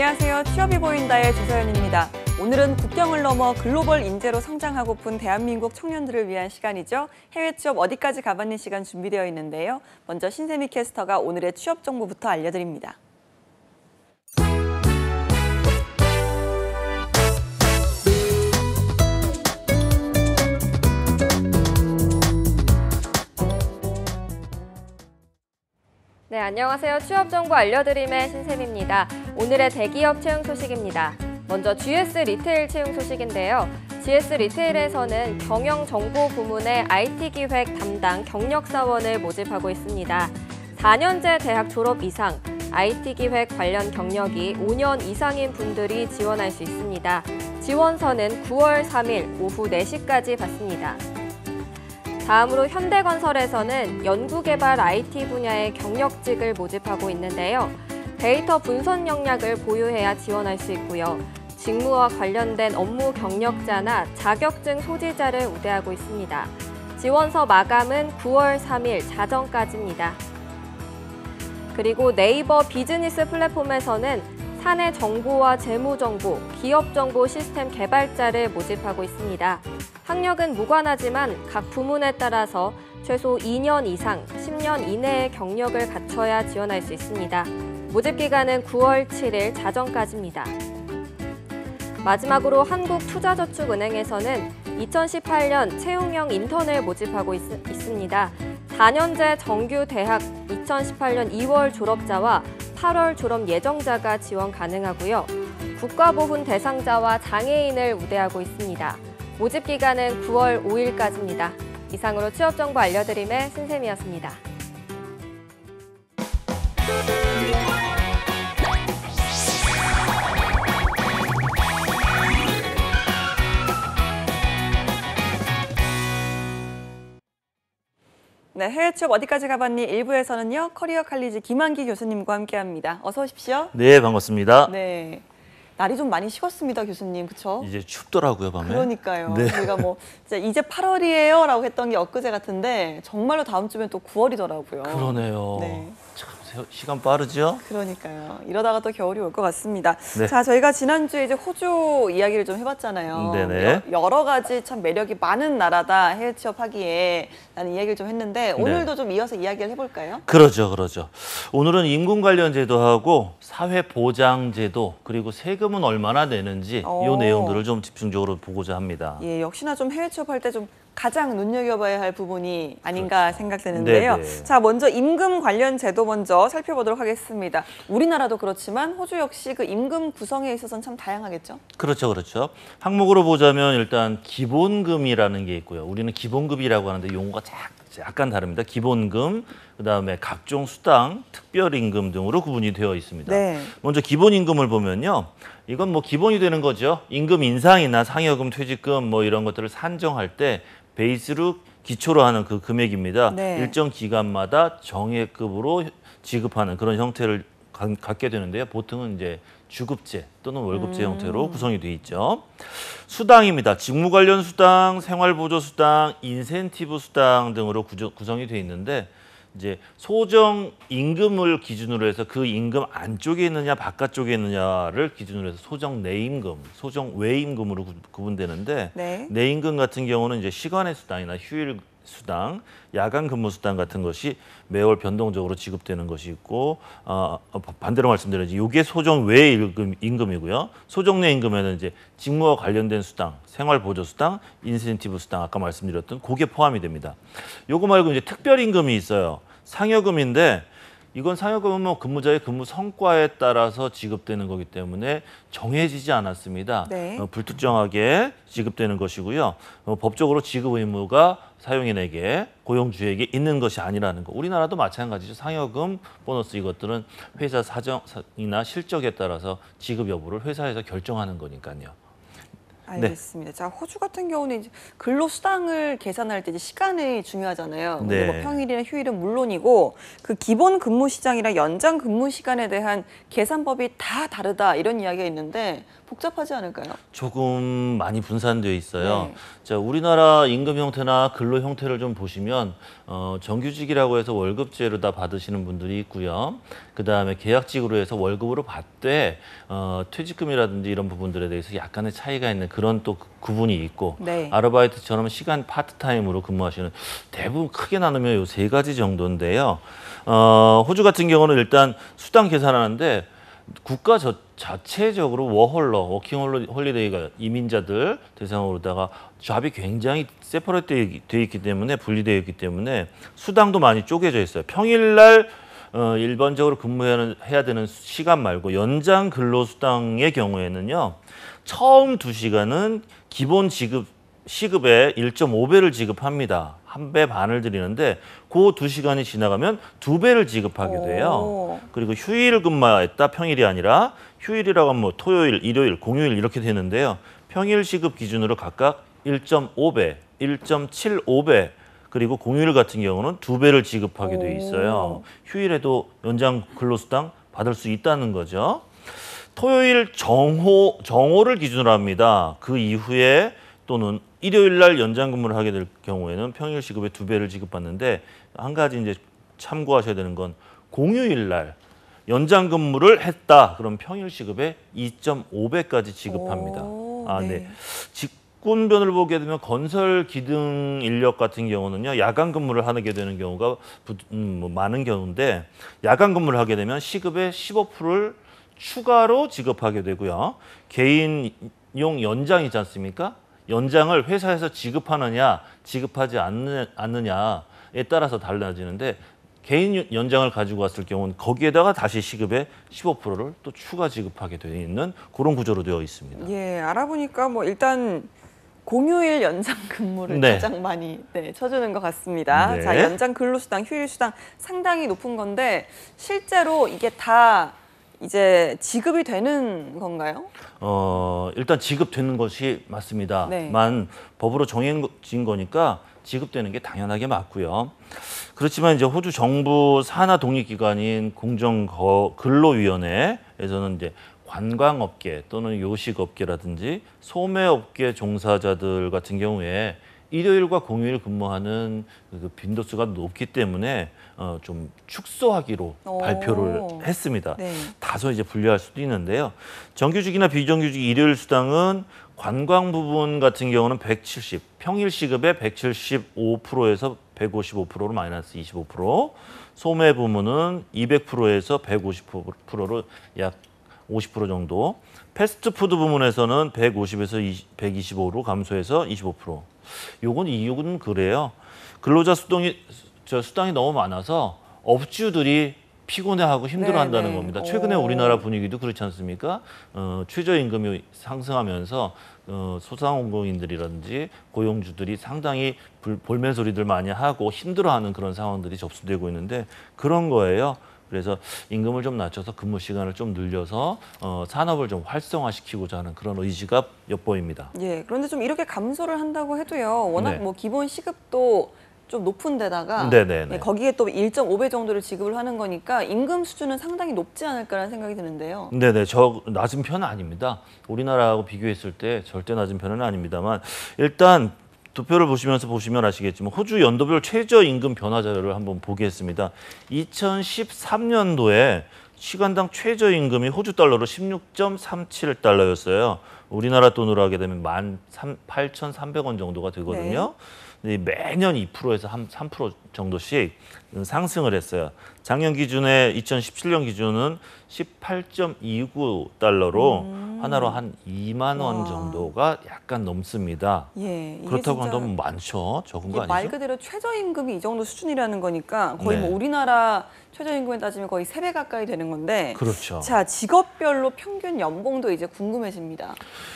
안녕하세요. 취업이 보인다의 조서연입니다. 오늘은 국경을 넘어 글로벌 인재로 성장하고픈 대한민국 청년들을 위한 시간이죠. 해외 취업 어디까지 가봤는 시간 준비되어 있는데요. 먼저 신세미 캐스터가 오늘의 취업 정보부터 알려드립니다. 네, 안녕하세요. 취업 정보 알려드림의 신샘입니다. 오늘의 대기업 채용 소식입니다. 먼저 GS 리테일 채용 소식인데요. GS 리테일에서는 경영정보 부문의 IT 기획 담당 경력사원을 모집하고 있습니다. 4년제 대학 졸업 이상, IT 기획 관련 경력이 5년 이상인 분들이 지원할 수 있습니다. 지원서는 9월 3일 오후 4시까지 받습니다. 다음으로 현대건설에서는 연구개발 IT 분야의 경력직을 모집하고 있는데요. 데이터 분석 역량을 보유해야 지원할 수 있고요. 직무와 관련된 업무 경력자나 자격증 소지자를 우대하고 있습니다. 지원서 마감은 9월 3일 자정까지입니다. 그리고 네이버 비즈니스 플랫폼에서는 사내 정보와 재무 정보, 기업 정보 시스템 개발자를 모집하고 있습니다. 학력은 무관하지만 각 부문에 따라서 최소 2년 이상, 10년 이내의 경력을 갖춰야 지원할 수 있습니다. 모집 기간은 9월 7일 자정까지입니다. 마지막으로 한국투자저축은행에서는 2018년 채용형 인턴을 모집하고 있습니다. 4년제 정규 대학 2018년 2월 졸업자와 8월 졸업 예정자가 지원 가능하고요. 국가보훈 대상자와 장애인을 우대하고 있습니다. 모집 기간은 9월 5일까지입니다. 이상으로 취업 정보 알려드림의 신샘이었습니다. 네, 해외 취업 어디까지 가봤니? 1부에서는요. 커리어 칼리지 김한기 교수님과 함께합니다. 어서 오십시오. 네, 반갑습니다. 네, 날이 좀 많이 식었습니다, 교수님. 그렇죠? 이제 춥더라고요, 밤에. 그러니까요. 네. 저희가 뭐 이제 8월이에요 라고 했던 게 엊그제 같은데 정말로 다음 주면 또 9월이더라고요. 그러네요. 네. 참 시간 빠르죠? 그러니까요. 이러다가 또 겨울이 올 것 같습니다. 네. 자, 저희가 지난주에 이제 호주 이야기를 좀 해봤잖아요. 네네. 여러 가지 참 매력이 많은 나라다, 해외 취업하기에 라는 이야기를 좀 했는데 오늘도 좀 이어서 이야기를 해볼까요? 그러죠, 그러죠. 오늘은 임금 관련 제도하고 사회보장제도 그리고 세금은 얼마나 내는지 이 내용들을 좀 집중적으로 보고자 합니다. 예, 역시나 좀 해외 취업할 때 좀 가장 눈여겨봐야 할 부분이 아닌가 생각되는데요. 네네. 자, 먼저 임금 관련 제도 먼저 살펴보도록 하겠습니다. 우리나라도 그렇지만 호주 역시 그 임금 구성에 있어서는 참 다양하겠죠? 그렇죠, 그렇죠. 항목으로 보자면 일단 기본금이라는 게 있고요. 우리는 기본급이라고 하는데 용어가 약간 다릅니다. 기본금, 그다음에 각종 수당, 특별임금 등으로 구분이 되어 있습니다. 네. 먼저 기본임금을 보면요. 이건 뭐 기본이 되는 거죠. 임금 인상이나 상여금, 퇴직금 뭐 이런 것들을 산정할 때 베이스로 기초로 하는 그 금액입니다. 네. 일정 기간마다 정액급으로 지급하는 그런 형태를 갖게 되는데요. 보통은 이제 주급제 또는 월급제 형태로 구성이 돼 있죠. 수당입니다. 직무 관련 수당, 생활보조 수당, 인센티브 수당 등으로 구성이 돼 있는데 이제 소정 임금을 기준으로 해서 그 임금 안쪽에 있느냐 바깥쪽에 있느냐를 기준으로 해서 소정 내임금, 소정 외임금으로 구분되는데 네. 내임금 같은 경우는 이제 시간의 수당이나 휴일 수당, 야간 근무 수당 같은 것이 매월 변동적으로 지급되는 것이 있고 반대로 말씀드려야지 이게 소정 외 임금이고요. 소정 내 임금에는 이제 직무와 관련된 수당, 생활보조 수당, 인센티브 수당 아까 말씀드렸던 그게 포함이 됩니다. 요거 말고 이제 특별 임금이 있어요. 상여금인데 이건 상여금은 뭐 근무자의 근무 성과에 따라서 지급되는 거기 때문에 정해지지 않았습니다. 네. 불특정하게 지급되는 것이고요. 법적으로 지급 의무가 사용인에게, 고용주에게 있는 것이 아니라는 거. 우리나라도 마찬가지죠. 상여금, 보너스 이것들은 회사 사정이나 실적에 따라서 지급 여부를 회사에서 결정하는 거니까요. 알겠습니다. 네. 자, 호주 같은 경우는 이제 근로수당을 계산할 때 이제 시간이 중요하잖아요. 네. 뭐 평일이나 휴일은 물론이고 그 기본 근무 시장이랑 연장 근무 시간에 대한 계산법이 다 다르다 이런 이야기가 있는데 복잡하지 않을까요? 조금 많이 분산되어 있어요. 네. 자, 우리나라 임금 형태나 근로 형태를 좀 보시면 정규직이라고 해서 월급제로 다 받으시는 분들이 있고요. 그다음에 계약직으로 해서 월급으로 받되 퇴직금이라든지 이런 부분들에 대해서 약간의 차이가 있는 그런 또 구분이 있고 네. 아르바이트처럼 시간 파트타임으로 근무하시는 대부분 크게 나누면 요 세 가지 정도인데요. 호주 같은 경우는 일단 수당 계산하는데 국가 자체적으로 워킹 홀리데이가 이민자들 대상으로다가 잡이 굉장히 세퍼레이트 되어 있기 때문에 분리되어 있기 때문에 수당도 많이 쪼개져 있어요. 평일날 일반적으로 근무해야 되는 시간 말고 연장 근로수당의 경우에는요. 처음 2시간은 기본 시급의 1.5배를 지급합니다. 1배 반을 드리는데 그 2시간이 지나가면 2배를 지급하게 돼요. 오. 그리고 휴일 근무했다 평일이 아니라 휴일이라고 하면 뭐 토요일, 일요일, 공휴일 이렇게 되는데요. 평일 시급 기준으로 각각 1.5배, 1.75배 그리고 공휴일 같은 경우는 2배를 지급하게 돼 있어요. 휴일에도 연장 근로수당 받을 수 있다는 거죠. 토요일 정오를 기준으로 합니다. 그 이후에 또는 일요일 날 연장 근무를 하게 될 경우에는 평일 시급의 2배를 지급받는데 한 가지 이제 참고하셔야 되는 건 공휴일 날 연장 근무를 했다. 그럼 평일 시급의 2.5배까지 지급합니다. 오, 아, 네. 네. 직군변을 보게 되면 건설 기능 인력 같은 경우는요. 야간 근무를 하게 되는 경우가 많은 경우인데 야간 근무를 하게 되면 시급의 15%를 추가로 지급하게 되고요. 개인용 연장이지 않습니까? 연장을 회사에서 지급하느냐, 지급하지 않느냐에 따라서 달라지는데 개인 연장을 가지고 왔을 경우는 거기에다가 다시 시급의 15%를 또 추가 지급하게 되어 있는 그런 구조로 되어 있습니다. 예, 알아보니까 뭐 일단 공휴일 연장 근무를 네. 가장 많이 쳐주는 것 같습니다. 네. 자, 연장 근로수당, 휴일수당 상당히 높은 건데 실제로 이게 다 이제 지급이 되는 건가요? 일단 지급되는 것이 맞습니다. 네. 만 법으로 정해진 거니까 지급되는 게 당연하게 맞고요. 그렇지만 이제 호주 정부 산하 독립기관인 공정근로위원회에서는 이제 관광업계 또는 요식업계라든지 소매업계 종사자들 같은 경우에 일요일과 공휴일 근무하는 그 빈도수가 높기 때문에 좀 축소하기로 오. 발표를 했습니다. 네. 다소 이제 분류할 수도 있는데요. 정규직이나 비정규직 일요일 수당은 관광 부분 같은 경우는 170, 평일 시급의 175%에서 155%로 마이너스 25%, 소매 부문은 200%에서 150%로 약 50% 정도, 패스트푸드 부문에서는 150에서 125로 감소해서 25%. 요건 이유는 그래요. 근로자 수당이 너무 많아서 업주들이 피곤해하고 힘들어한다는 네. 겁니다. 최근에 오. 우리나라 분위기도 그렇지 않습니까? 최저임금이 상승하면서 소상공인들이라든지 고용주들이 상당히 볼멘 소리들 많이 하고 힘들어하는 그런 상황들이 접수되고 있는데 그런 거예요. 그래서 임금을 좀 낮춰서 근무 시간을 좀 늘려서 산업을 좀 활성화시키고자 하는 그런 의지가 엿보입니다. 예, 그런데 좀 이렇게 감소를 한다고 해도요. 워낙 네. 뭐 기본 시급도 좀 높은 데다가 네네네. 예, 거기에 또 1.5배 정도를 지급을 하는 거니까 임금 수준은 상당히 높지 않을까라는 생각이 드는데요. 네네, 저 낮은 편은 아닙니다. 우리나라하고 비교했을 때 절대 낮은 편은 아닙니다만 일단 도표를 보시면 아시겠지만 호주 연도별 최저임금 변화 자료를 한번 보겠습니다. 2013년도에 시간당 최저임금이 호주 달러로 16.37달러였어요. 우리나라 돈으로 하게 되면 18,300원 정도가 되거든요. 근데 매년 2%에서 3% 정도씩 상승을 했어요. 작년 기준에 2017년 기준은 18.29달러로 하나로 한 2만 원 와. 정도가 약간 넘습니다. 예, 이게 그렇다고 진짜 한다면 많죠? 적은 거 이게 말 아니죠? 그대로 최저임금이 이 정도 수준이라는 거니까 거의 네. 뭐 우리나라 최저임금에 따지면 거의 3배 가까이 되는 건데 그렇죠. 자, 직업별로 평균 연봉도 이제 궁금해집니다.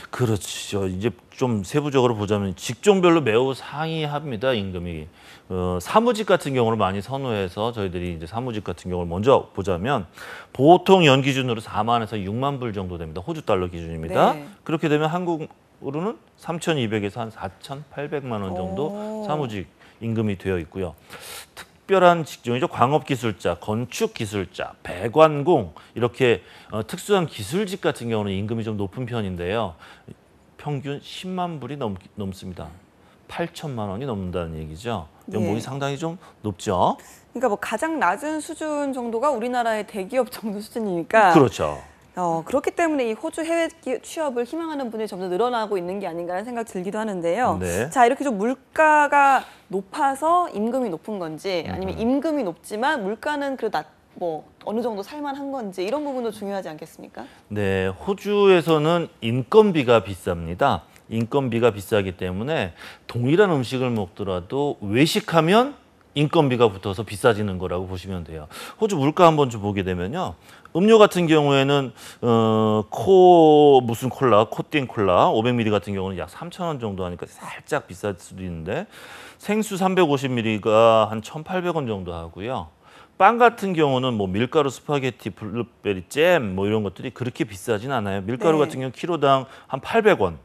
그렇죠. 이제 좀 세부적으로 보자면 직종별로 매우 상이합니다, 임금이. 사무직 같은 경우를 많이 선호해서 저희들이 이제 사무직 같은 경우를 먼저 보자면 보통 연 기준으로 4만에서 6만 불 정도 됩니다. 호주 달러 기준입니다. 네. 그렇게 되면 한국으로는 3,200에서 한 4,800만 원 정도 오. 사무직 임금이 되어 있고요. 특별한 직종이죠. 광업기술자, 건축기술자, 배관공 이렇게 특수한 기술직 같은 경우는 임금이 좀 높은 편인데요. 평균 10만 불이 넘습니다. 8천만 원이 넘는다는 얘기죠. 연봉이 네. 상당히 좀 높죠. 그러니까 뭐 가장 낮은 수준 정도가 우리나라의 대기업 정도 수준이니까 그렇죠. 그렇기 때문에 이 호주 해외 취업을 희망하는 분들이 점점 늘어나고 있는 게 아닌가라는 생각 들기도 하는데요. 네. 자, 이렇게 좀 물가가 높아서 임금이 높은 건지 아니면 임금이 높지만 물가는 그래도 뭐 어느 정도 살만한 건지 이런 부분도 중요하지 않겠습니까? 네, 호주에서는 인건비가 비쌉니다. 인건비가 비싸기 때문에 동일한 음식을 먹더라도 외식하면 인건비가 붙어서 비싸지는 거라고 보시면 돼요. 호주 물가 한번 좀 보게 되면요. 음료 같은 경우에는 무슨 콜라, 코띵 콜라 500ml 같은 경우는 약 3,000원 정도 하니까 살짝 비쌀 수도 있는데 생수 350ml가 한 1,800원 정도 하고요. 빵 같은 경우는 뭐 밀가루 스파게티, 블루베리 잼 뭐 이런 것들이 그렇게 비싸진 않아요. 밀가루 네. 같은 경우 키로당 한 800원.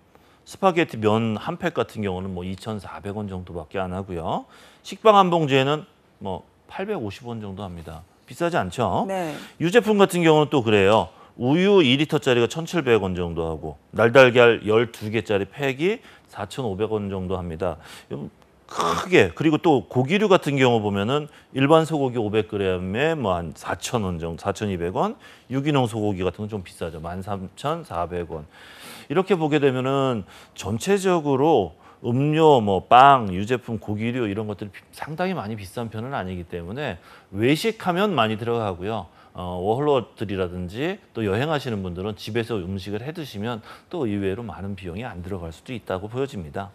스파게티 면 한 팩 같은 경우는 뭐 2,400원 정도밖에 안 하고요. 식빵 한 봉지에는 뭐 850원 정도 합니다. 비싸지 않죠? 네. 유제품 같은 경우는 또 그래요. 우유 2리터짜리가 1,700원 정도 하고 날달걀 12개짜리 팩이 4,500원 정도 합니다. 크게 그리고 또 고기류 같은 경우 보면은 일반 소고기 500g에 뭐 한 4,000원 정도, 4,200원. 유기농 소고기 같은 건 좀 비싸죠. 13,400원. 이렇게 보게 되면은 전체적으로 음료, 뭐 빵, 유제품, 고기류 이런 것들이 상당히 많이 비싼 편은 아니기 때문에 외식하면 많이 들어가고요. 워홀러들이라든지 또 여행하시는 분들은 집에서 음식을 해 드시면 또 의외로 많은 비용이 안 들어갈 수도 있다고 보여집니다.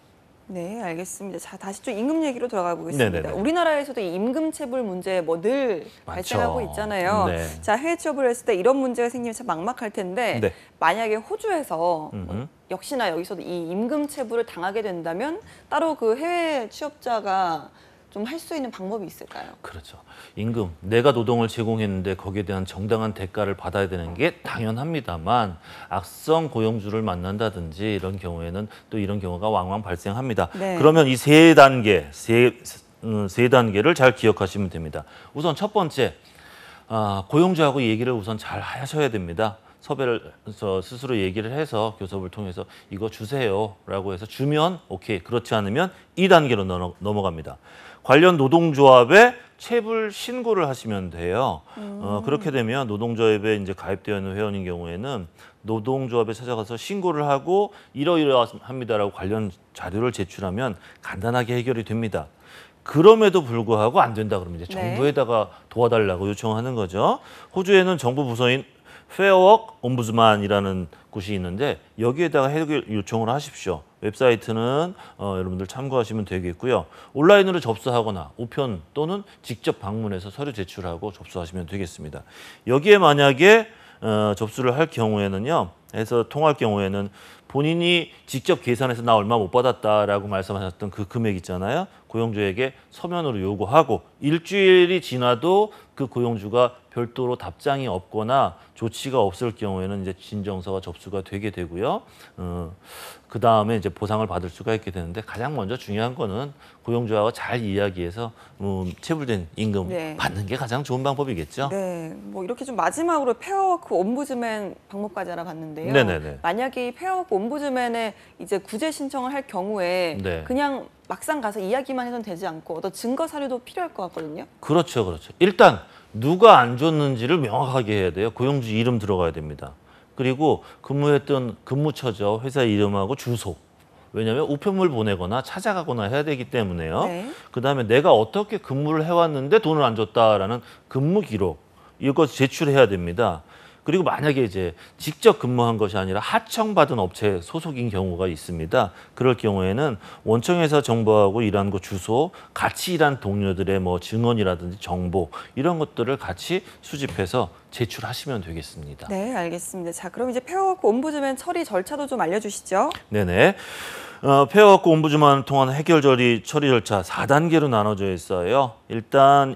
네, 알겠습니다. 자, 다시 좀 임금 얘기로 들어가 보겠습니다. 네네네. 우리나라에서도 이 임금 체불 문제 뭐 늘 발생하고 있잖아요. 네. 자, 해외 취업을 했을 때 이런 문제가 생기면 참 막막할 텐데 네. 만약에 호주에서 음흠. 역시나 여기서도 이 임금 체불을 당하게 된다면 따로 그 해외 취업자가 좀 할 수 있는 방법이 있을까요? 그렇죠. 임금, 내가 노동을 제공했는데 거기에 대한 정당한 대가를 받아야 되는 게 당연합니다만 악성 고용주를 만난다든지 이런 경우에는 또 이런 경우가 왕왕 발생합니다. 네. 그러면 이 세 단계를 잘 기억하시면 됩니다. 우선 첫 번째, 고용주하고 얘기를 우선 잘 하셔야 됩니다. 섭외를 스스로 얘기를 해서 교섭을 통해서 이거 주세요라고 해서 주면 오케이, 그렇지 않으면 2단계로 넘어갑니다. 관련 노동조합에 체불 신고를 하시면 돼요. 그렇게 되면 노동조합에 이제 가입되어 있는 회원인 경우에는 노동조합에 찾아가서 신고를 하고 이러이러합니다라고 관련 자료를 제출하면 간단하게 해결이 됩니다. 그럼에도 불구하고 안 된다 그러면 이제 네. 정부에다가 도와달라고 요청하는 거죠. 호주에는 정부 부서인 페어워크 옴부즈만이라는 곳이 있는데 여기에다가 해결 요청을 하십시오. 웹사이트는 여러분들 참고하시면 되겠고요. 온라인으로 접수하거나 우편 또는 직접 방문해서 서류 제출하고 접수하시면 되겠습니다. 여기에 만약에 접수를 할 경우에는요. 해서 통할 경우에는 본인이 직접 계산해서 나 얼마 못 받았다라고 말씀하셨던 그 금액 있잖아요. 고용주에게 서면으로 요구하고 일주일이 지나도 그 고용주가 별도로 답장이 없거나 조치가 없을 경우에는 이제 진정서가 접수가 되게 되고요. 그 다음에 이제 보상을 받을 수가 있게 되는데 가장 먼저 중요한 거는 고용주하고 잘 이야기해서 체불된 임금 네. 받는 게 가장 좋은 방법이겠죠. 네, 뭐 이렇게 좀 마지막으로 페어워크 옴부즈맨 방법까지 알아봤는데요. 네네네. 만약에 이 페어워크 옴부즈맨에 이제 구제 신청을 할 경우에 네. 그냥 막상 가서 이야기만 해서는 되지 않고 어떤 증거 사료도 필요할 것 같거든요. 그렇죠, 그렇죠. 일단 누가 안 줬는지를 명확하게 해야 돼요. 고용주 이름 들어가야 됩니다. 그리고 근무했던 근무처죠. 회사 이름하고 주소. 왜냐하면 우편물 보내거나 찾아가거나 해야 되기 때문에요. 네. 그다음에 내가 어떻게 근무를 해왔는데 돈을 안 줬다라는 근무 기록 이것 제출해야 됩니다. 그리고 만약에 이제 직접 근무한 것이 아니라 하청받은 업체 소속인 경우가 있습니다. 그럴 경우에는 원청에서 정보하고 일한 곳 주소, 같이 일한 동료들의 뭐 증언이라든지 정보 이런 것들을 같이 수집해서 제출하시면 되겠습니다. 네, 알겠습니다. 자, 그럼 이제 페어워크 옴부즈맨 처리 절차도 좀 알려주시죠. 네네. 페어워크 옴부즈만을 통한 해결 처리 절차 4단계로 나눠져 있어요. 일단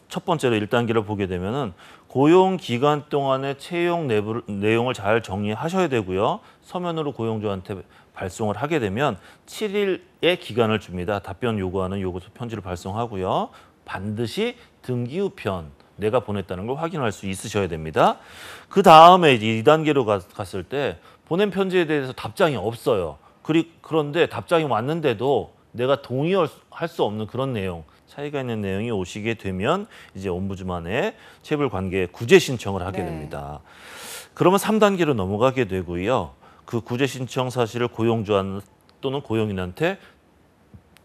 첫 번째로 1단계를 보게 되면은 고용 기간 동안의 채용 내용을 잘 정리하셔야 되고요. 서면으로 고용주한테 발송을 하게 되면 7일의 기간을 줍니다. 답변 요구하는 요구서 편지를 발송하고요. 반드시 등기 우편 내가 보냈다는 걸 확인할 수 있으셔야 됩니다. 그 다음에 이제 2단계로 갔을 때 보낸 편지에 대해서 답장이 없어요. 그런데 답장이 왔는데도 내가 동의할 수 없는 그런 내용, 차이가 있는 내용이 오시게 되면 이제 옴부즈만에 체불관계 구제 신청을 하게 네. 됩니다. 그러면 3단계로 넘어가게 되고요. 그 구제 신청 사실을 고용주 또는 고용인한테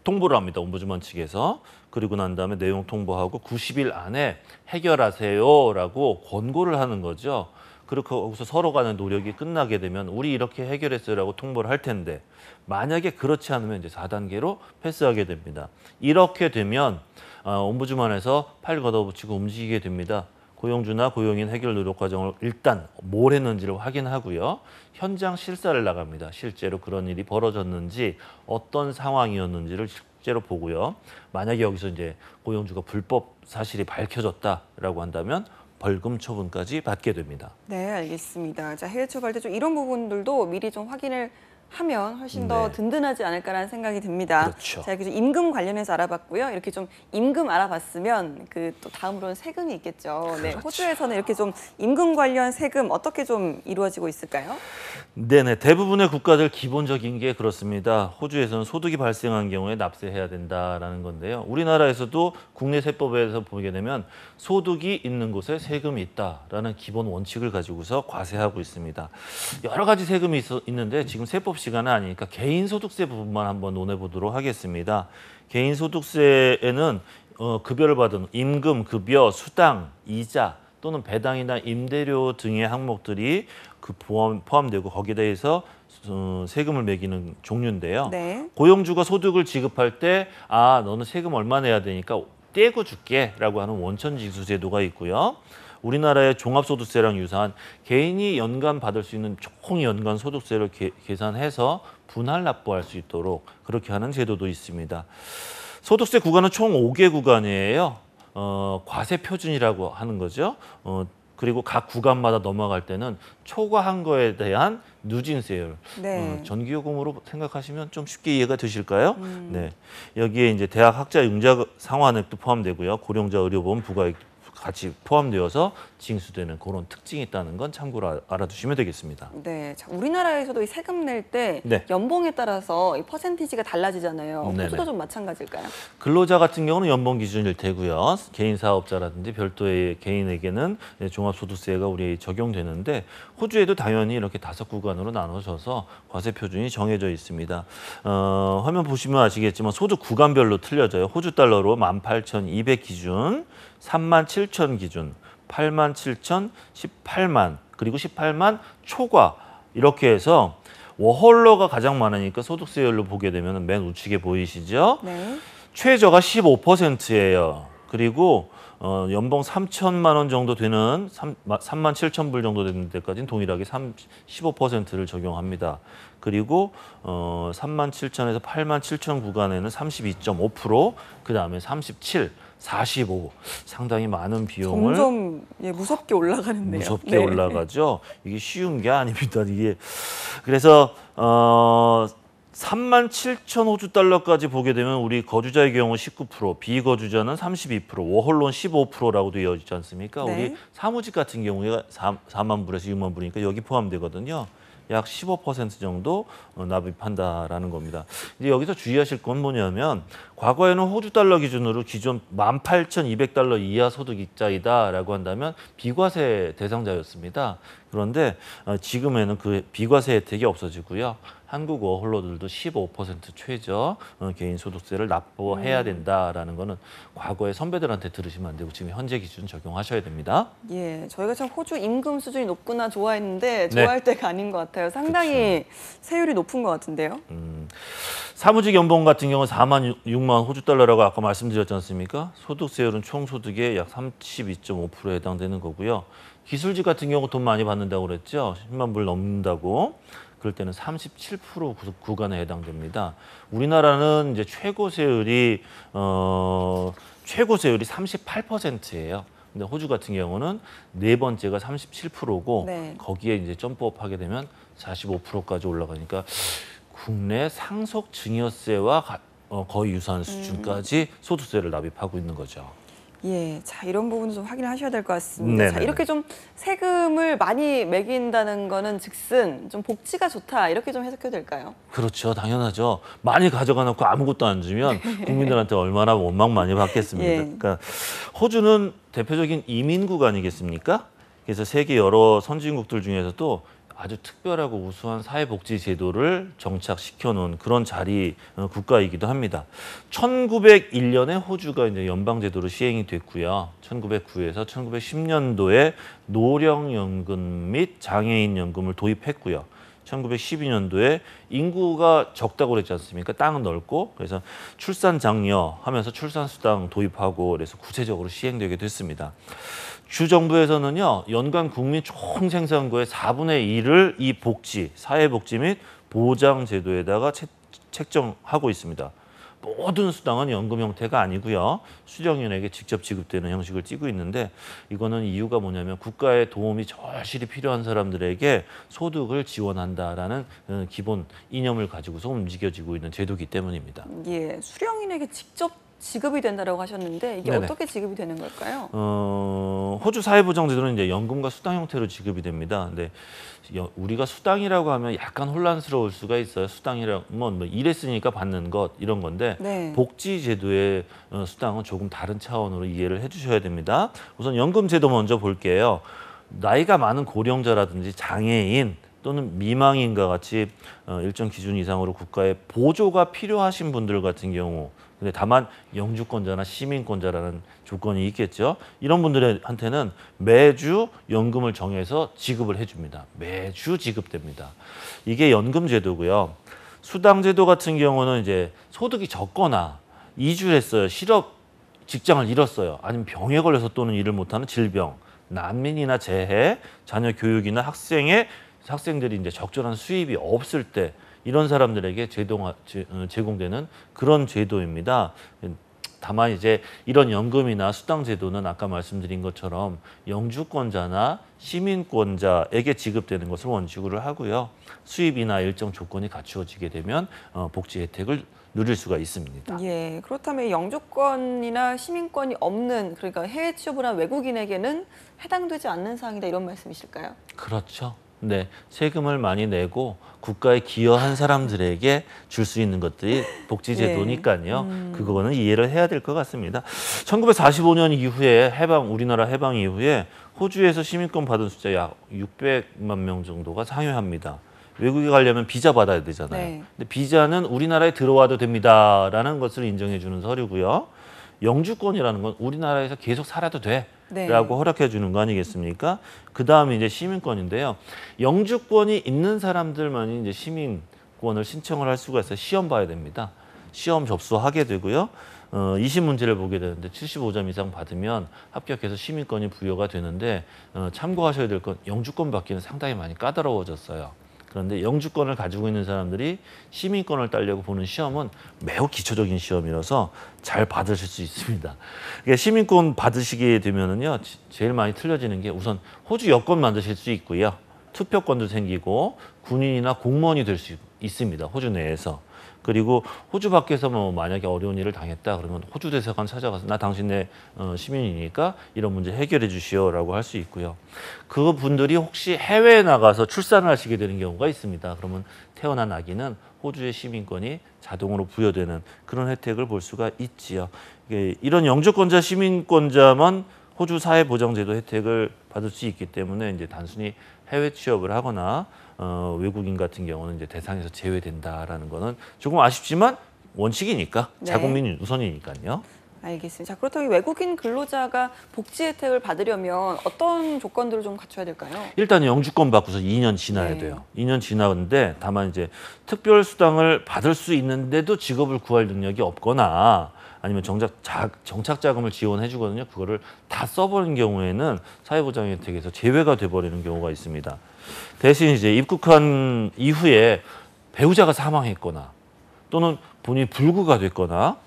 통보를 합니다. 옴부즈만 측에서. 그리고 난 다음에 내용 통보하고 90일 안에 해결하세요라고 권고를 하는 거죠. 그리고 거기서 서로 간의 노력이 끝나게 되면 우리 이렇게 해결했어요라고 통보를 할 텐데 만약에 그렇지 않으면 이제 4단계로 패스하게 됩니다. 이렇게 되면 옴부즈만에서 파일 걷어붙이고 움직이게 됩니다. 고용주나 고용인 해결 노력 과정을 일단 뭘 했는지를 확인하고요. 현장 실사를 나갑니다. 실제로 그런 일이 벌어졌는지 어떤 상황이었는지를 실제로 보고요. 만약에 여기서 이제 고용주가 불법 사실이 밝혀졌다라고 한다면 벌금 처분까지 받게 됩니다. 네, 알겠습니다. 자, 해외 출발 때 좀 이런 부분들도 미리 좀 확인을 하면 훨씬 더 네. 든든하지 않을까라는 생각이 듭니다. 그렇죠. 자, 이렇게 좀 임금 관련해서 알아봤고요. 이렇게 좀 임금 알아봤으면 그 또 다음으로는 세금이 있겠죠. 네, 그렇죠. 호주에서는 이렇게 좀 임금 관련 세금 어떻게 좀 이루어지고 있을까요? 네네, 대부분의 국가들 기본적인 게 그렇습니다. 호주에서는 소득이 발생한 경우에 납세해야 된다라는 건데요. 우리나라에서도 국내 세법에서 보게 되면 소득이 있는 곳에 세금이 있다라는 기본 원칙을 가지고서 과세하고 있습니다. 여러 가지 세금이 있는데 지금 세법 시간은 아니니까 개인소득세 부분만 한번 논해보도록 하겠습니다. 개인소득세에는 급여를 받은 임금, 급여, 수당, 이자 또는 배당이나 임대료 등의 항목들이 그 포함되고 거기에 대해서 세금을 매기는 종류인데요. 네. 고용주가 소득을 지급할 때 너는 세금 얼마 내야 되니까 떼고 줄게라고 하는 원천징수 제도가 있고요. 우리나라의 종합소득세랑 유사한 개인이 연간 받을 수 있는 총 연간 소득세를 계산해서 분할 납부할 수 있도록 그렇게 하는 제도도 있습니다. 소득세 구간은 총 5개 구간이에요. 과세 표준이라고 하는 거죠. 그리고 각 구간마다 넘어갈 때는 초과한 거에 대한 누진세율, 네. 전기요금으로 생각하시면 좀 쉽게 이해가 되실까요? 네, 여기에 이제 대학 학자 융자 상환액도 포함되고요, 고령자 의료보험 부가액 같이 포함되어서 징수되는 그런 특징이 있다는 건 참고로 알아두시면 되겠습니다. 네, 자, 우리나라에서도 이 세금 낼 때 네. 연봉에 따라서 이 퍼센티지가 달라지잖아요. 네네. 호주도 좀 마찬가지일까요? 근로자 같은 경우는 연봉 기준일 테고요. 개인 사업자라든지 별도의 개인에게는 종합소득세가 우리 적용되는데 호주에도 당연히 이렇게 5구간으로 나눠져서 과세 표준이 정해져 있습니다. 화면 보시면 아시겠지만 소득 구간별로 틀려져요. 호주 달러로 18,200 기준, 37,000 기준, 87,000, 18만, 그리고 18만 초과 이렇게 해서 워홀러가 가장 많으니까 소득세율로 보게 되면 맨 우측에 보이시죠? 네. 최저가 15%예요. 그리고 연봉 3천만 원 정도 되는 3만 7천 불 정도 되는 데까지는 동일하게 15%를 적용합니다. 그리고 3만 7천에서 8만 7천 구간에는 32.5%, 그 다음에 37, 45 상당히 많은 비용을 점점 무섭게 올라가는데요. 무섭게 네. 올라가죠. 이게 쉬운 게 아닙니다. 이게 그래서 3만 7천 호주 달러까지 보게 되면 우리 거주자의 경우 19%, 비거주자는 32%, 워홀론 15%라고 되어 있지 않습니까? 네. 우리 사무직 같은 경우에 4만 불에서 6만 불이니까 여기 포함되거든요. 약 15% 정도 납입한다라는 겁니다. 이제 여기서 주의하실 건 뭐냐면 과거에는 호주 달러 기준으로 기존 18,200달러 이하 소득자이다라고 한다면 비과세 대상자였습니다. 그런데 지금에는 그 비과세 혜택이 없어지고요. 한국 워홀러들도 15% 최저 개인 소득세를 납부해야 된다라는 거는 과거의 선배들한테 들으시면 안 되고 지금 현재 기준 적용하셔야 됩니다. 예, 저희가 참 호주 임금 수준이 높구나 좋아했는데 네. 좋아할 때가 아닌 것 같아요. 상당히 세율이 높은 것 같은데요. 사무직 연봉 같은 경우는 4만 6만 호주 달러라고 아까 말씀드렸지 않습니까? 소득세율은 총 소득의 약 32.5%에 해당되는 거고요. 기술직 같은 경우 돈 많이 받는다고 그랬죠. 10만 불 넘는다고. 그럴 때는 37% 구간에 해당됩니다. 우리나라는 이제 최고 세율이 38%예요. 근데 호주 같은 경우는 네 번째가 37%고 네. 거기에 이제 점프업 하게 되면 45%까지 올라가니까 국내 상속 증여세와 거의 유사한 수준까지 소득세를 납입하고 있는 거죠. 예, 자 이런 부분도 좀 확인하셔야 될 것 같습니다. 자, 네네네. 이렇게 좀 세금을 많이 매긴다는 거는 즉슨 좀 복지가 좋다 이렇게 좀 해석해도 될까요? 그렇죠. 당연하죠. 많이 가져가 놓고 아무것도 안 주면 국민들한테 얼마나 원망 많이 받겠습니까? 예. 그러니까 호주는 대표적인 이민국 아니겠습니까? 그래서 세계 여러 선진국들 중에서도 아주 특별하고 우수한 사회복지 제도를 정착시켜 놓은 그런 자리 국가이기도 합니다. 1901년에 호주가 이제 연방 제도로 시행이 됐고요. 1909에서 1910년도에 노령연금 및 장애인연금을 도입했고요. 1912년도에 인구가 적다고 그랬지 않습니까? 땅은 넓고 그래서 출산 장려 하면서 출산 수당 도입하고 그래서 구체적으로 시행되게 됐습니다. 주 정부에서는요 연간 국민 총 생산고의 4분의 1을 이 복지, 사회복지 및 보장 제도에다가 책정하고 있습니다. 모든 수당은 연금 형태가 아니고요. 수령인에게 직접 지급되는 형식을 띠고 있는데 이거는 이유가 뭐냐면 국가의 도움이 절실히 필요한 사람들에게 소득을 지원한다라는 기본 이념을 가지고서 움직여지고 있는 제도이기 때문입니다. 예, 수령인에게 직접 지급이 된다라고 하셨는데 이게 네네. 어떻게 지급이 되는 걸까요? 호주 사회보장제도는 이제 연금과 수당 형태로 지급이 됩니다. 근데 우리가 수당이라고 하면 약간 혼란스러울 수가 있어요. 수당이라면 뭐 일했으니까 받는 것 이런 건데 네. 복지제도의 수당은 조금 다른 차원으로 이해를 해주셔야 됩니다. 우선 연금제도 먼저 볼게요. 나이가 많은 고령자라든지 장애인 또는 미망인과 같이 일정 기준 이상으로 국가의 보조가 필요하신 분들 같은 경우 근데 다만 영주권자나 시민권자라는 조건이 있겠죠. 이런 분들한테는 매주 연금을 정해서 지급을 해줍니다. 매주 지급됩니다. 이게 연금제도고요. 수당제도 같은 경우는 이제 소득이 적거나 이주했어요. 실업 직장을 잃었어요. 아니면 병에 걸려서 또는 일을 못하는 질병, 난민이나 재해, 자녀 교육이나 학생들이 이제 적절한 수입이 없을 때 이런 사람들에게 제공되는 그런 제도입니다. 다만 이제 이런 연금이나 수당 제도는 아까 말씀드린 것처럼 영주권자나 시민권자에게 지급되는 것을 원칙으로 하고요. 수입이나 일정 조건이 갖추어지게 되면 복지 혜택을 누릴 수가 있습니다. 예, 그렇다면 영주권이나 시민권이 없는 그러니까 해외 취업을 한 외국인에게는 해당되지 않는 사항이다 이런 말씀이실까요? 그렇죠. 네, 세금을 많이 내고 국가에 기여한 사람들에게 줄 수 있는 것들이 복지제도니까요. 그거는 이해를 해야 될 것 같습니다. 1945년 이후에 우리나라 해방 이후에 호주에서 시민권 받은 숫자 약 600만 명 정도가 상회합니다. 외국에 가려면 비자 받아야 되잖아요. 네. 근데 비자는 우리나라에 들어와도 됩니다라는 것을 인정해 주는 서류고요. 영주권이라는 건 우리나라에서 계속 살아도 돼. 네. 라고 허락해 주는 거 아니겠습니까? 그 다음에 이제 시민권인데요. 영주권이 있는 사람들만이 이제 시민권을 신청을 할 수가 있어요. 시험 봐야 됩니다. 시험 접수하게 되고요. 20문제를 보게 되는데 75점 이상 받으면 합격해서 시민권이 부여가 되는데 참고하셔야 될 건 영주권 받기는 상당히 많이 까다로워졌어요. 그런데 영주권을 가지고 있는 사람들이 시민권을 따려고 보는 시험은 매우 기초적인 시험이라서 잘 받으실 수 있습니다. 그러니까 시민권 받으시게 되면은요, 제일 많이 틀려지는 게 우선 호주 여권 만드실 수 있고요. 투표권도 생기고 군인이나 공무원이 될 수 있습니다. 호주 내에서. 그리고 호주 밖에서 뭐 만약에 어려운 일을 당했다 그러면 호주 대사관 찾아가서 나 당신네 시민이니까 이런 문제 해결해 주시오라고 할 수 있고요. 그 분들이 혹시 해외에 나가서 출산을 하시게 되는 경우가 있습니다. 그러면 태어난 아기는 호주의 시민권이 자동으로 부여되는 그런 혜택을 볼 수가 있지요. 이런 영주권자, 시민권자만 호주 사회보장제도 혜택을 받을 수 있기 때문에 이제 단순히 해외 취업을 하거나 외국인 같은 경우는 이제 대상에서 제외된다라는 거는 조금 아쉽지만 원칙이니까 네. 자국민 우선이니까요. 알겠습니다. 자, 그렇다면 외국인 근로자가 복지 혜택을 받으려면 어떤 조건들을 좀 갖춰야 될까요? 일단 영주권 받고서 2년 지나야 네. 돼요. 2년 지나는데 다만 이제 특별 수당을 받을 수 있는데도 직업을 구할 능력이 없거나 아니면 정착 자금을 지원해 주거든요. 그거를 다 써버린 경우에는 사회보장 혜택에서 제외가 돼버리는 경우가 있습니다. 대신 이제 입국한 이후에 배우자가 사망했거나 또는 본인이 불구가 됐거나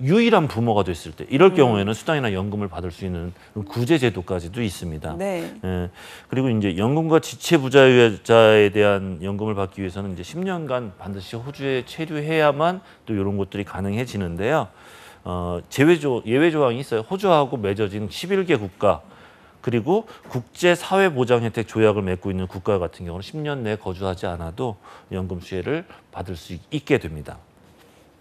유일한 부모가 됐을 때 이럴 경우에는 수당이나 연금을 받을 수 있는 구제 제도까지도 있습니다. 네. 예, 그리고 이제 연금과 지체 부자유자에 대한 연금을 받기 위해서는 이제 10년간 반드시 호주에 체류해야만 또 이런 것들이 가능해지는데요. 예외 조항이 있어요. 호주하고 맺어진 11개 국가 그리고 국제사회보장 혜택 조약을 맺고 있는 국가 같은 경우는 10년 내에 거주하지 않아도 연금 수혜를 받을 수 있게 됩니다.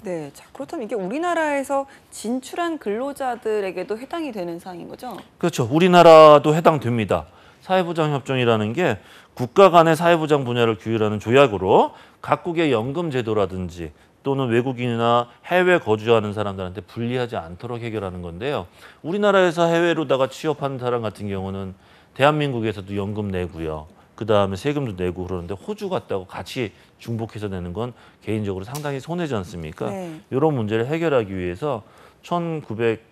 네. 자, 그렇다면 이게 우리나라에서 진출한 근로자들에게도 해당이 되는 사항인 거죠? 그렇죠. 우리나라도 해당됩니다. 사회보장협정이라는 게 국가 간의 사회보장 분야를 규율하는 조약으로 각국의 연금 제도라든지 또는 외국인이나 해외 거주하는 사람들한테 불리하지 않도록 해결하는 건데요. 우리나라에서 해외로다가 취업하는 사람 같은 경우는 대한민국에서도 연금 내고요. 그다음에 세금도 내고 그러는데 호주 갔다고 같이 중복해서 내는 건 개인적으로 상당히 손해지 않습니까? 네. 이런 문제를 해결하기 위해서 1900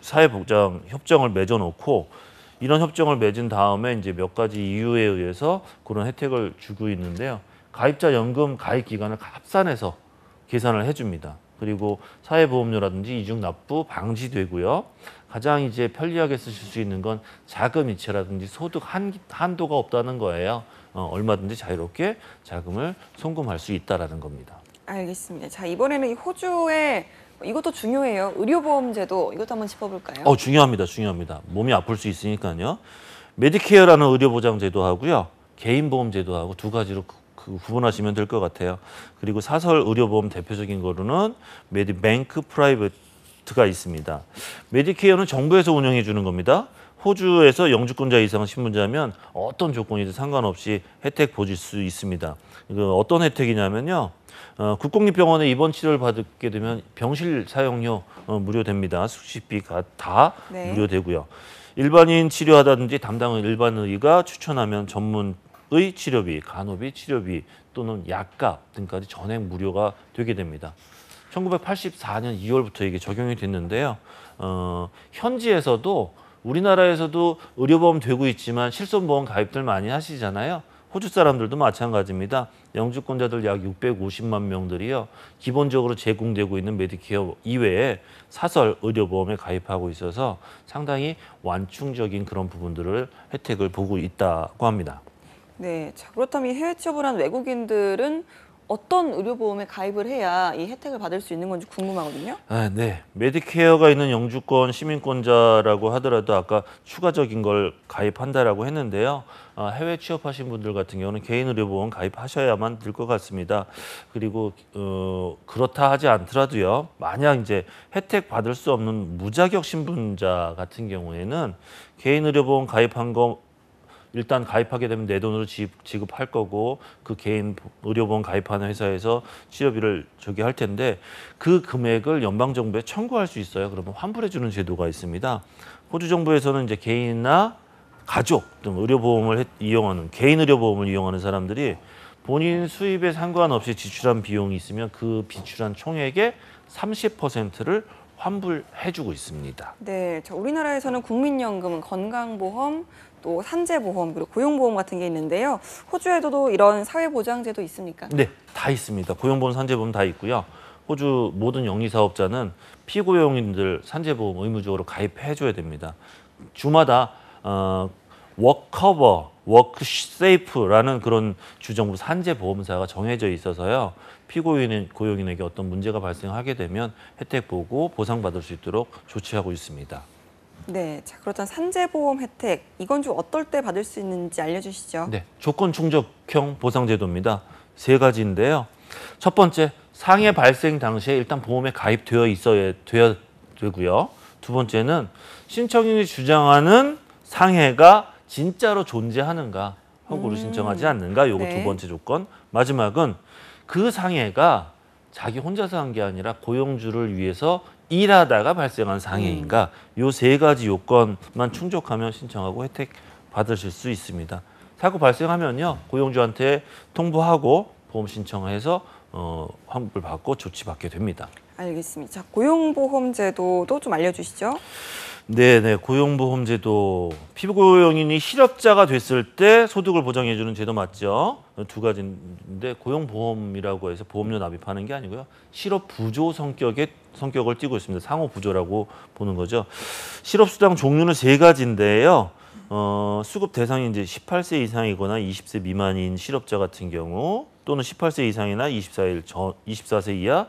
사회보장 협정을 맺어놓고 이런 협정을 맺은 다음에 이제 몇 가지 이유에 의해서 그런 혜택을 주고 있는데요. 가입자 연금 가입 기간을 합산해서 계산을 해줍니다. 그리고 사회보험료라든지 이중 납부 방지되고요. 가장 이제 편리하게 쓰실 수 있는 건 자금 이체라든지 소득 한도가 없다는 거예요. 얼마든지 자유롭게 자금을 송금할 수 있다라는 겁니다. 알겠습니다. 자, 이번에는 이 호주의 이것도 중요해요. 의료보험제도 이것도 한번 짚어볼까요? 중요합니다. 중요합니다. 몸이 아플 수 있으니까요. 메디케어라는 의료보장제도하고요. 개인보험제도하고 두 가지로 구분하시면 될 것 같아요. 그리고 사설 의료보험 대표적인 거로는 메디뱅크 프라이빗가 있습니다. 메디케어는 정부에서 운영해 주는 겁니다. 호주에서 영주권자 이상 신분자면 어떤 조건이든 상관없이 혜택 보실 수 있습니다. 이거 어떤 혜택이냐면요. 국공립병원에 입원 치료를 받게 되면 병실 사용료 무료됩니다. 숙식비가 다 네. 무료되고요. 일반인 치료하다든지 담당 일반의가 추천하면 전문의 치료비, 간호비, 치료비 또는 약값 등까지 전액 무료가 되게 됩니다. 1984년 2월부터 이게 적용이 됐는데요. 현지에서도 우리나라에서도 의료보험 되고 있지만 실손보험 가입들 많이 하시잖아요. 호주 사람들도 마찬가지입니다. 영주권자들 약 650만 명들이요. 기본적으로 제공되고 있는 메디케어 이외에 사설 의료보험에 가입하고 있어서 상당히 완충적인 그런 부분들을 혜택을 보고 있다고 합니다. 네. 자, 그렇다면 이 해외 취업을 한 외국인들은 어떤 의료보험에 가입을 해야 이 혜택을 받을 수 있는 건지 궁금하거든요. 네. 메디케어가 있는 영주권 시민권자라고 하더라도 아까 추가적인 걸 가입한다라고 했는데요. 해외 취업하신 분들 같은 경우는 개인 의료보험 가입하셔야만 될 것 같습니다. 그리고 그렇다 하지 않더라도요. 만약 이제 혜택 받을 수 없는 무자격 신분자 같은 경우에는 개인 의료보험 가입한 거 일단 가입하게 되면 내 돈으로 지급할 거고 그 개인 의료보험 가입하는 회사에서 치료비를 할 텐데 그 금액을 연방정부에 청구할 수 있어요. 그러면 환불해 주는 제도가 있습니다. 호주 정부에서는 이제 개인이나 가족 등 의료보험을 이용하는 개인 의료보험을 이용하는 사람들이 본인 수입에 상관없이 지출한 비용이 있으면 그 비출한 총액의 30%를 환불해주고 있습니다. 네. 자, 우리나라에서는 국민연금, 건강보험, 또 산재보험, 그리고 고용보험 같은 게 있는데요. 호주에도 이런 사회보장제도 있습니까? 네, 다 있습니다. 고용보험, 산재보험 다 있고요. 호주 모든 영리사업자는 피고용인들 산재보험 의무적으로 가입해줘야 됩니다. 주마다 워커버, 워크세이프라는 그런 주정부 산재보험사가 정해져 있어서요. 고용인에게 어떤 문제가 발생하게 되면 혜택 보고 보상받을 수 있도록 조치하고 있습니다. 네. 자, 그렇다면 산재보험 혜택, 이건 좀 어떨 때 받을 수 있는지 알려주시죠. 네, 조건 충족형 보상제도입니다. 세 가지인데요. 첫 번째, 상해 발생 당시에 일단 보험에 가입되어 있어야 되고요. 두 번째는 신청인이 주장하는 상해가 진짜로 존재하는가, 허구로 신청하지 않는가, 요거 네. 두 번째 조건. 마지막은 그 상해가 자기 혼자서 한 게 아니라 고용주를 위해서 일하다가 발생한 상해인가, 요 세 가지 요건만 충족하면 신청하고 혜택 받으실 수 있습니다. 사고 발생하면요, 고용주한테 통보하고 보험 신청해서 환불 받고 조치받게 됩니다. 알겠습니다. 자, 고용보험제도도 좀 알려주시죠. 네네, 고용보험제도 피부고용인이 실업자가 됐을 때 소득을 보장해주는 제도 맞죠? 두 가지인데 고용보험이라고 해서 보험료 납입하는 게 아니고요. 실업부조 성격을 띠고 있습니다. 상호부조라고 보는 거죠. 실업수당 종류는 세 가지인데요. 수급 대상이 이제 18세 이상이거나 20세 미만인 실업자 같은 경우 또는 18세 이상이나 24세 이하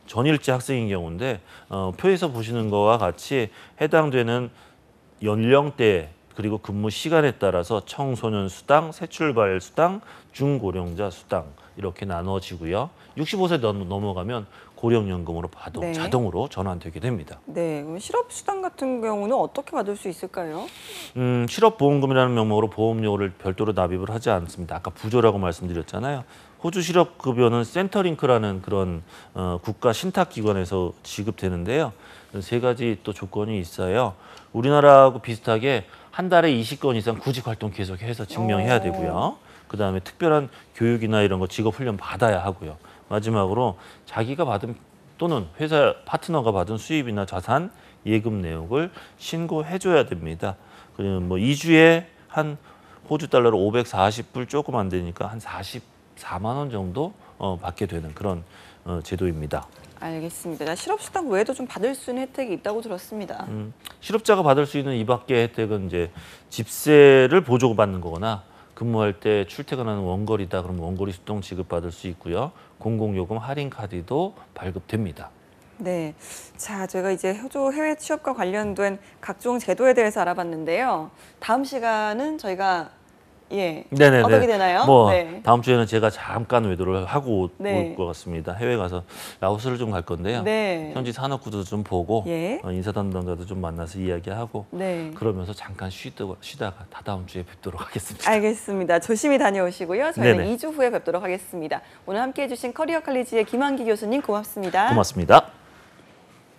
전일제 학생인 경우인데 표에서 보시는 거와 같이 해당되는 연령대 그리고 근무 시간에 따라서 청소년 수당, 새출발 수당, 중고령자 수당 이렇게 나눠지고요. 65세 넘어가면 고령연금으로 네. 자동으로 전환되게 됩니다. 네, 그럼 실업수당 같은 경우는 어떻게 받을 수 있을까요? 실업보험금이라는 명목으로 보험료를 별도로 납입을 하지 않습니다. 아까 부조라고 말씀드렸잖아요. 호주 실업급여는 센터링크라는 그런 국가 신탁기관에서 지급되는데요. 세 가지 또 조건이 있어요. 우리나라하고 비슷하게 한 달에 20건 이상 구직활동 계속해서 증명해야 되고요. 그다음에 특별한 교육이나 이런 거 직업훈련 받아야 하고요. 마지막으로 자기가 받은 또는 회사 파트너가 받은 수입이나 자산, 예금 내역을 신고해줘야 됩니다. 그리고 뭐 2주에 한 호주 달러로 540불 조금 안 되니까 한 44만 원 정도 받게 되는 그런 제도입니다. 알겠습니다. 실업수당 외에도 좀 받을 수 있는 혜택이 있다고 들었습니다. 실업자가 받을 수 있는 이 밖의 혜택은 이제 집세를 보조받는 거거나 근무할 때 출퇴근하는 원거리다 그러면 원거리 수당 지급받을 수 있고요. 공공요금 할인 카드도 발급됩니다. 네, 자 저희가 이제 호주 해외 취업과 관련된 각종 제도에 대해서 알아봤는데요. 다음 시간은 저희가 네네네. 어떻게 되나요? 뭐 네. 다음 주에는 제가 잠깐 외도를 하고 네. 올 것 같습니다. 해외 가서 라오스를 좀 갈 건데요. 네. 현지 산업구도 좀 보고 예. 인사 담당자도 좀 만나서 이야기하고 네. 그러면서 잠깐 쉬다가 다다음 주에 뵙도록 하겠습니다. 알겠습니다. 조심히 다녀오시고요. 저희는 네네. 2주 후에 뵙도록 하겠습니다. 오늘 함께해 주신 커리어 칼리지의 김한기 교수님 고맙습니다. 고맙습니다.